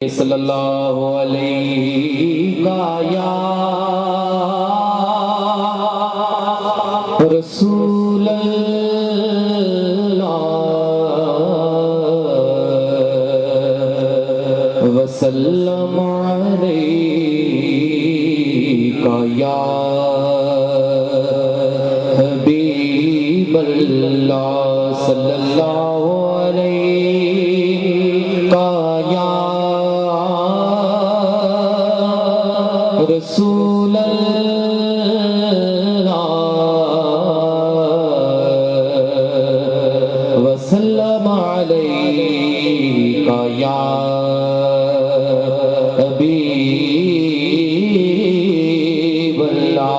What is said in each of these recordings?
सल्लल्लाहु अलैहि या रसूल अल्लाह वसल्लम अलैका या हबीब अल्लाह सल्लल्लाहु अलैका या रसूल अल्लाह वसल्लम अलैका या हबीब अल्लाह।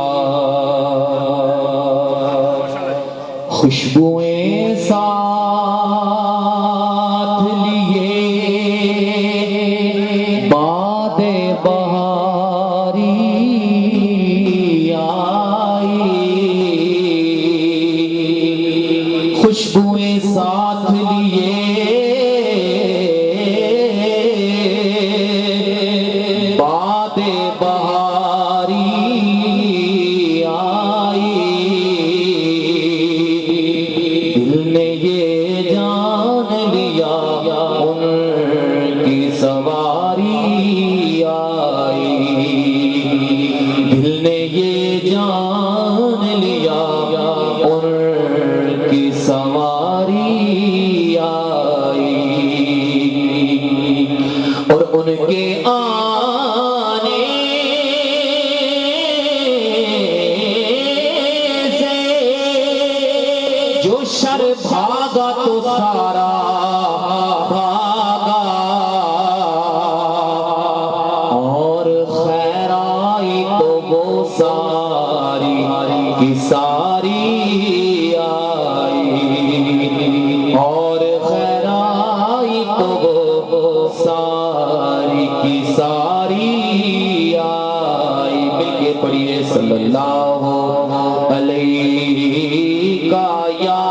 खुशबुएं साथ लिए बादे बहारी आई, खुशबुएं साथ लिए बादे बहारी आई, दिल ने ये जान लिया उनकी सवारी आई, दिल ने ये जान लिया उनकी सवारी आई, और उनके आने से जो शर भागा तो सारा भागा, और खैर आई तो वो सारी की सारी आई, और खैर आई तो वो सारी की सारी आई। मिलके पढ़िए सल्लल्लाहु अलैहि या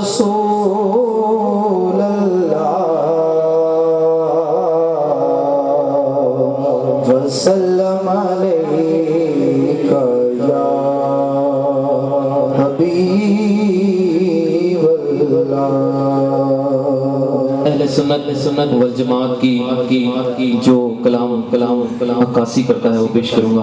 रसूल अल्लाह वसल्लम अलैका या हबीब अल्लाह। अहले सुन्नत वल जमात की जो कलाम अक्कासी करता है वो पेश करूंगा।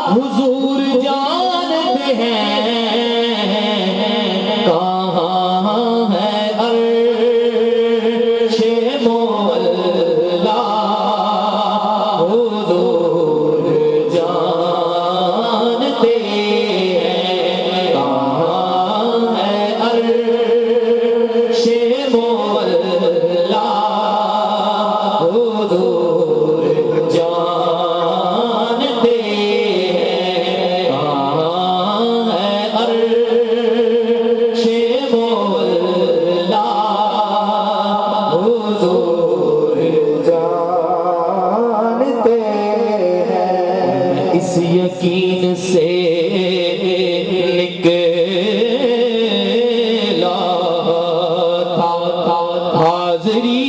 हुजूर जानते हैं कहाँ है अर्शे मौला, हुजूर जानते हैं कहाँ है अर्शे मौला, हुजूर जानते इस यकीन से निकला था हाज़री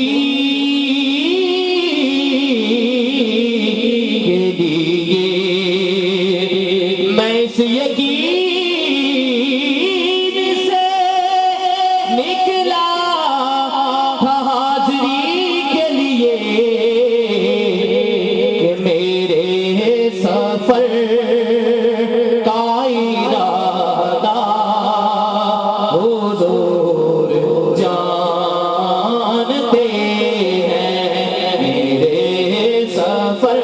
के लिए इस यकीन से निकला था हाज़री के लिए कि मेरे सफर का इरादा हुज़ूर जानते हैं, मेरे सफर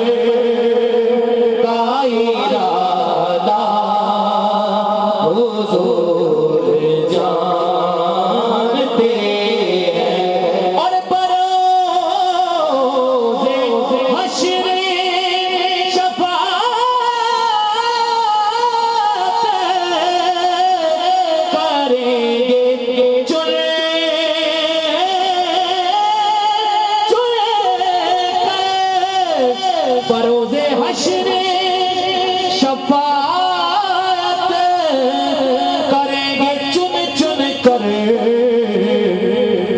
का इरादा हुज़ूर जानते हैं। और बरोज़े हश्र शफ़ाअत करेंगे चुने बरोज़े हश्र शफ़ाअत करेंगे चुन चुन कर,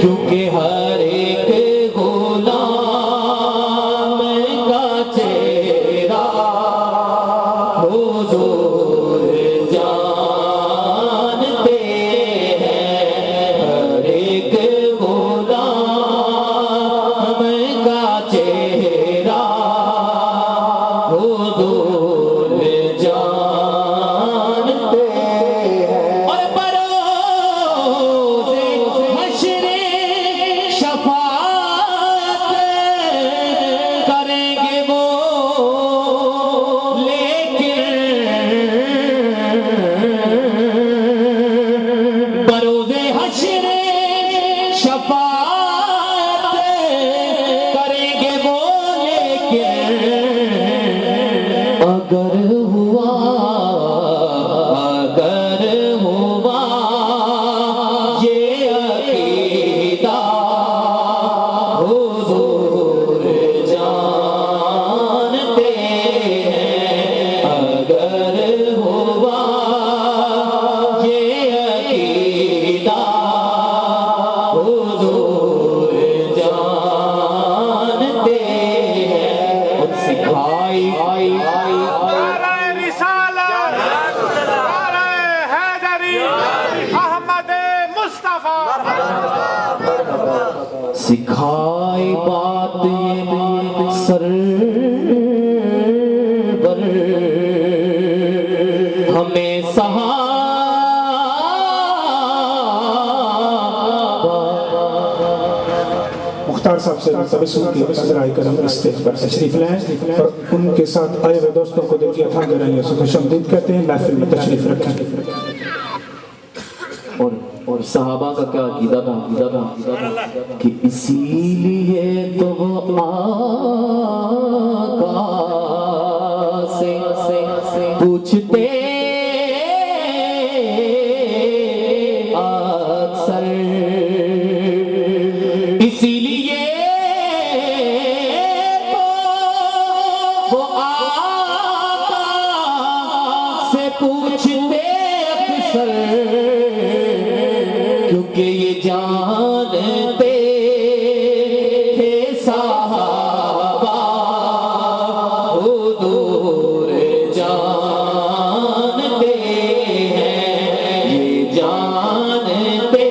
क्योंकि हर एक गुलाम का चेहरा हुज़ूर जानते हैं, हर एक गुलाम का चेहरा हुज़ूर जानते हैं। और बरोज़े हश्र शफ़ाअत करेंगे वो, लेकिन बरोज़े हश्र शफ़ाअत करेंगे वो, लेकिन अगर हुआ ये अक़ीदा हुज़ूर जानते हैं, अगर हुआ ये अक़ीदा हुज़ूर जानते हैं। और सिखाई नारे रिसालत, नारे हैदरी, अहमद मुस्तफा। सिखाई बात ये सरवर हमें मुख्तार साहब से तबस्सुम की हज़राए करम स्टेज पर तशरीफ लाएं और उनके साथ आए हुए दोस्तों को दिल की अथाह गहराइयों से खुशामदीद कहते हैं। महफिल में तशरीफ रखें। और सहाबा का क्या अकीदा था कि इसीलिए तो वो आका से पूछते अक्सर, इसीलिए तो वो आका से पूछते अक्सर, क्योंकि ये जानते थे साहबा हुज़ूर जानते हैं, ये जानते थे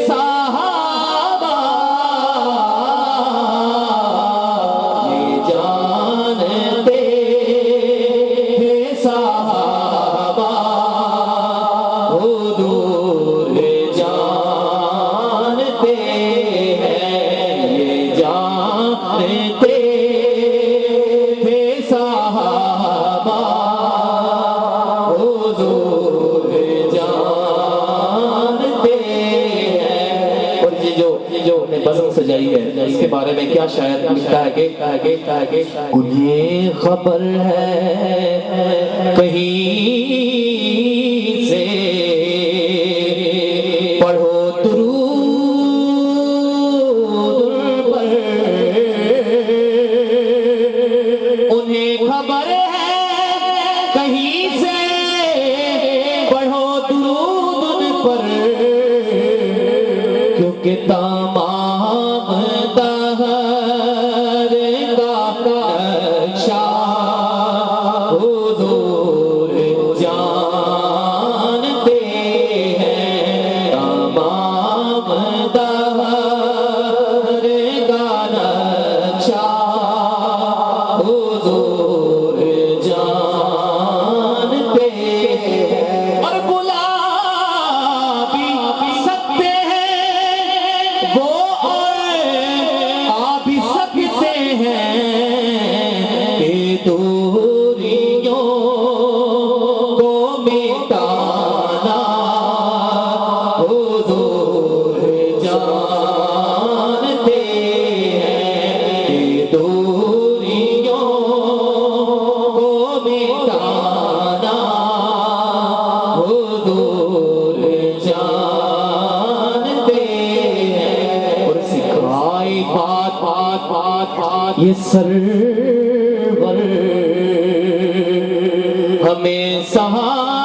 साहबा, ये जानते थे साहबा हुज़ूर जानते हैं, ये जानते थे साहबा हुज़ूर जानते हैं। और ये जो हमने बज़म सजाई है, इसके बारे में क्या शायर लिखता है कि उन्हें खबर है कहीं से, पढ़ो दुरूद पर, उन्हें खबर है कहीं से, पढ़ो दुरूद पर, क्योंकि तमाम दहर का नक्शा हुज़ूर मिटाना वो दूर जानते हैं। और सिखाई बात बात बात बात ये सरवर हमें सहा